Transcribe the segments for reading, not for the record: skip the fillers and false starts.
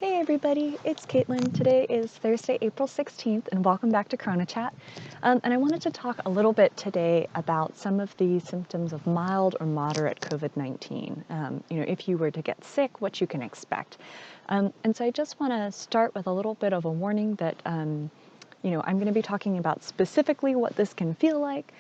Hey everybody, it's Caitlin. Today is Thursday, April 16th, and welcome back to CoronaChat. And I wanted to talk a little bit today about some of the symptoms of mild or moderate COVID-19. If you were to get sick, what you can expect. And so I just want to start with a little bit of a warning that I'm going to be talking about specifically what this can feel like,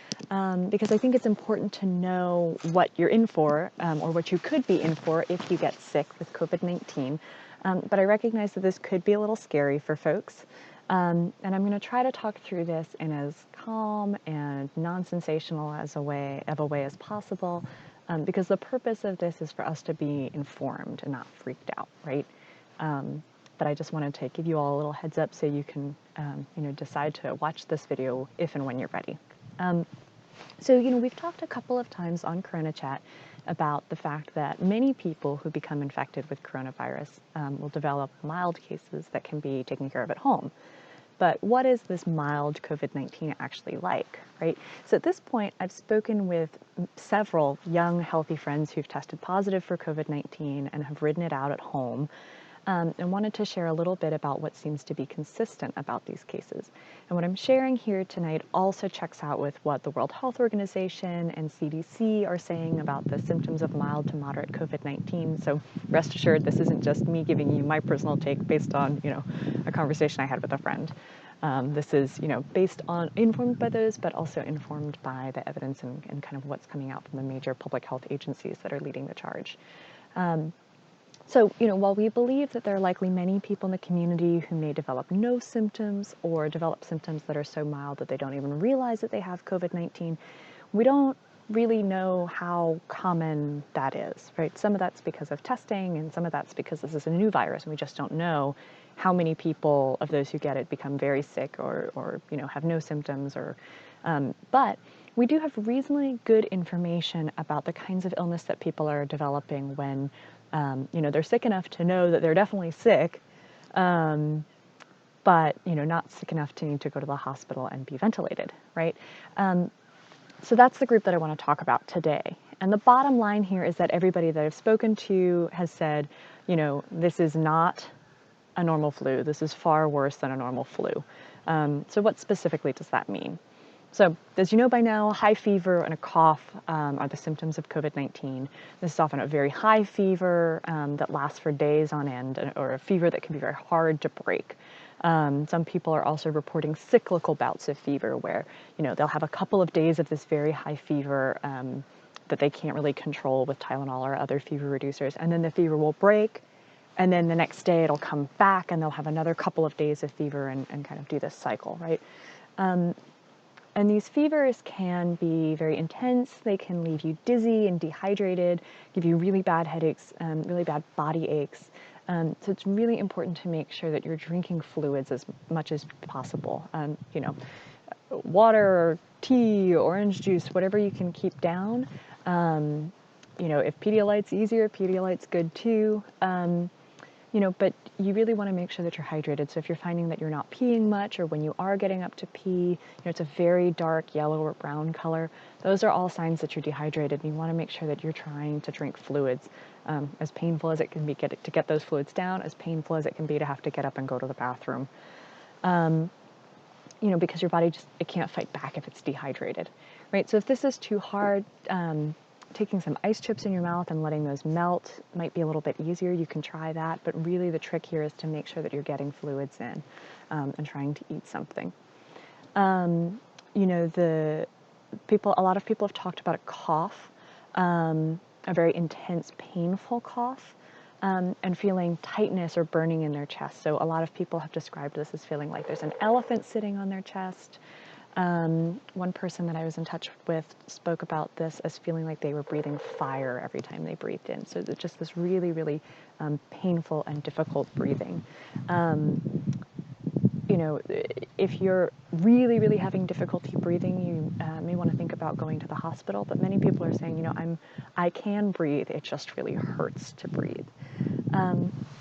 because I think it's important to know what you're in for, or what you could be in for if you get sick with COVID-19. But I recognize that this could be a little scary for folks. And I'm going to try to talk through this in as calm and non-sensational as a way as possible, because the purpose of this is for us to be informed and not freaked out, right? But I just wanted to give you all a little heads up so you can, decide to watch this video if and when you're ready. So we've talked a couple of times on CoronaChat about the fact that many people who become infected with coronavirus will develop mild cases that can be taken care of at home. But what is this mild COVID-19 actually like, right? So at this point, I've spoken with several young, healthy friends who've tested positive for COVID-19 and have ridden it out at home. And wanted to share a little bit about what seems to be consistent about these cases. And what I'm sharing here tonight also checks out with what the World Health Organization and CDC are saying about the symptoms of mild to moderate COVID-19. So rest assured, this isn't just me giving you my personal take based on, a conversation I had with a friend. This is, informed by those, but also informed by the evidence and kind of what's coming out from the major public health agencies that are leading the charge. So, while we believe that there are likely many people in the community who may develop no symptoms or develop symptoms that are so mild that they don't even realize that they have COVID-19, we don't really know how common that is, right? Some of that's because of testing, and some of that's because this is a new virus, and we just don't know how many people of those who get it become very sick or have no symptoms. But we do have reasonably good information about the kinds of illness that people are developing when they're sick enough to know that they're definitely sick, but, not sick enough to need to go to the hospital and be ventilated, right? So that's the group that I want to talk about today. And the bottom line here is that everybody that I've spoken to has said, this is not a normal flu. This is far worse than a normal flu. So what specifically does that mean? So, as you know by now, high fever and a cough are the symptoms of COVID-19. This is often a very high fever that lasts for days on end, or a fever that can be very hard to break. Some people are also reporting cyclical bouts of fever where, they'll have a couple of days of this very high fever that they can't really control with Tylenol or other fever reducers, and then the fever will break, and then the next day it'll come back, and they'll have another couple of days of fever and kind of do this cycle, right? And these fevers can be very intense. They can leave you dizzy and dehydrated, give you really bad headaches, really bad body aches. So it's really important to make sure that you're drinking fluids as much as possible. Water, or tea, orange juice, whatever you can keep down. If Pedialyte's easier, Pedialyte's good too. But you really want to make sure that you're hydrated. So if you're finding that you're not peeing much, or when you are getting up to pee, it's a very dark yellow or brown color, those are all signs that you're dehydrated. And you want to make sure that you're trying to drink fluids. As painful as it can be to get those fluids down, as painful as it can be to have to get up and go to the bathroom. Because your body it can't fight back if it's dehydrated, right? So if this is too hard, taking some ice chips in your mouth and letting those melt might be a little bit easier. You can try that, but really the trick here is to make sure that you're getting fluids in and trying to eat something. A lot of people have talked about a cough, a very intense, painful cough, and feeling tightness or burning in their chest. So a lot of people have described this as feeling like there's an elephant sitting on their chest. One person that I was in touch with spoke about this as feeling like they were breathing fire every time they breathed in. So it's just this really, really painful and difficult breathing. If you're really, really having difficulty breathing, you may want to think about going to the hospital. But many people are saying, I can breathe. It just really hurts to breathe.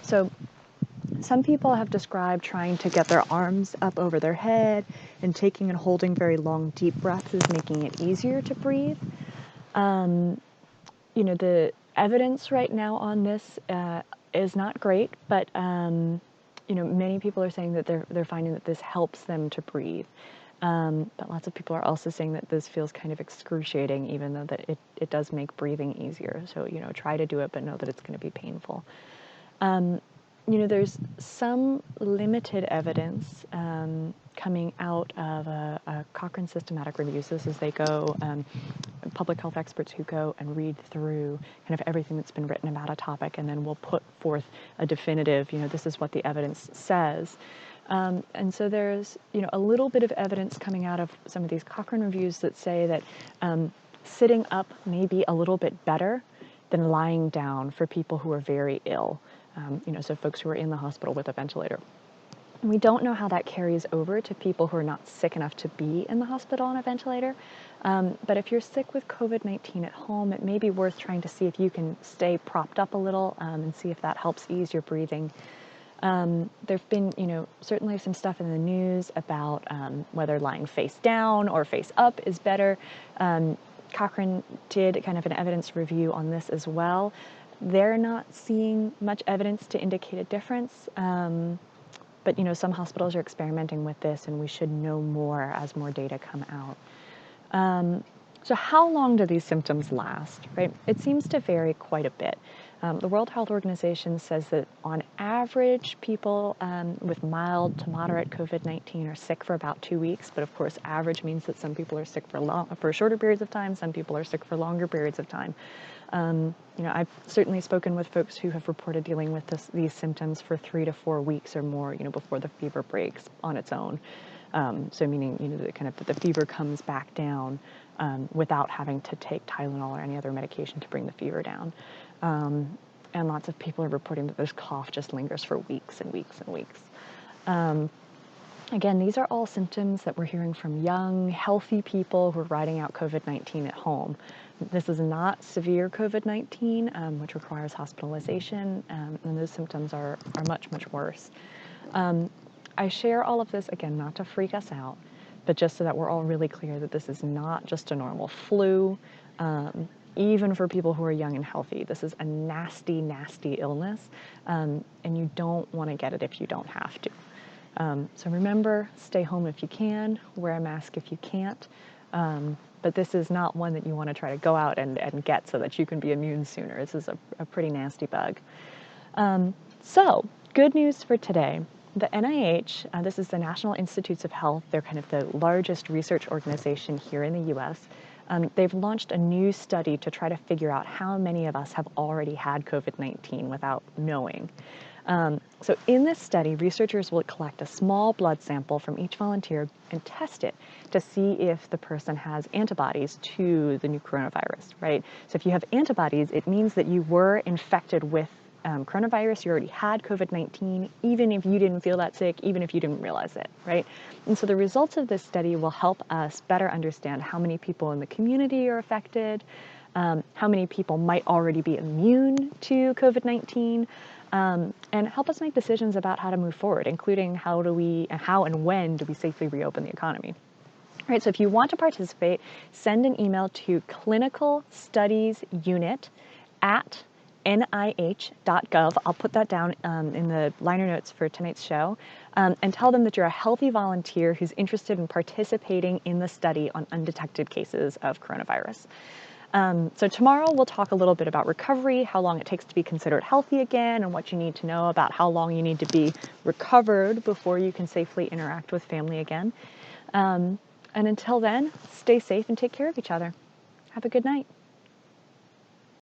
So some people have described trying to get their arms up over their head and taking and holding very long, deep breaths is making it easier to breathe. The evidence right now on this is not great, but many people are saying that they're finding that this helps them to breathe. But lots of people are also saying that this feels kind of excruciating, even though that it does make breathing easier. So, try to do it, but know that it's going to be painful. There's some limited evidence coming out of a Cochrane systematic review. So this is they go, public health experts who go and read through kind of everything that's been written about a topic, and then will put forth a definitive, this is what the evidence says. And so there's, a little bit of evidence coming out of some of these Cochrane reviews that say that sitting up may be a little bit better than lying down for people who are very ill. So folks who are in the hospital with a ventilator. And we don't know how that carries over to people who are not sick enough to be in the hospital on a ventilator. But if you're sick with COVID-19 at home, it may be worth trying to see if you can stay propped up a little and see if that helps ease your breathing. There've been, certainly some stuff in the news about whether lying face down or face up is better. Cochrane did kind of an evidence review on this as well. They're not seeing much evidence to indicate a difference, but some hospitals are experimenting with this, and we should know more as more data come out. So how long do these symptoms last, right? It seems to vary quite a bit. The World Health Organization says that on average, people with mild to moderate COVID-19 are sick for about 2 weeks, but of course, average means that some people are sick for shorter periods of time, some people are sick for longer periods of time. I've certainly spoken with folks who have reported dealing with these symptoms for 3 to 4 weeks or more, before the fever breaks on its own. So meaning, that the fever comes back down without having to take Tylenol or any other medication to bring the fever down. And lots of people are reporting that this cough just lingers for weeks and weeks and weeks. Again, these are all symptoms that we're hearing from young, healthy people who are riding out COVID-19 at home. This is not severe COVID-19, which requires hospitalization, and those symptoms are much, much worse. I share all of this, again, not to freak us out, but just so that we're all really clear that this is not just a normal flu. Even for people who are young and healthy, this is a nasty, nasty illness, and you don't want to get it if you don't have to. So remember, stay home if you can, wear a mask if you can't, but this is not one that you want to try to go out and get so that you can be immune sooner. This is a pretty nasty bug. So, good news for today. The NIH, this is the National Institutes of Health, they're kind of the largest research organization here in the US. They've launched a new study to try to figure out how many of us have already had COVID-19 without knowing. So in this study, researchers will collect a small blood sample from each volunteer and test it to see if the person has antibodies to the new coronavirus, right? So if you have antibodies, it means that you were infected with coronavirus, you already had COVID-19, even if you didn't feel that sick, even if you didn't realize it, right? And so the results of this study will help us better understand how many people in the community are affected, how many people might already be immune to COVID-19, and help us make decisions about how to move forward, including how and when do we safely reopen the economy. All right, so if you want to participate, send an email to clinicalstudiesunit@nih.gov. I'll put that down in the liner notes for tonight's show, and tell them that you're a healthy volunteer who's interested in participating in the study on undetected cases of coronavirus. So tomorrow we'll talk a little bit about recovery, how long it takes to be considered healthy again, and what you need to know about how long you need to be recovered before you can safely interact with family again. And until then, stay safe and take care of each other. Have a good night.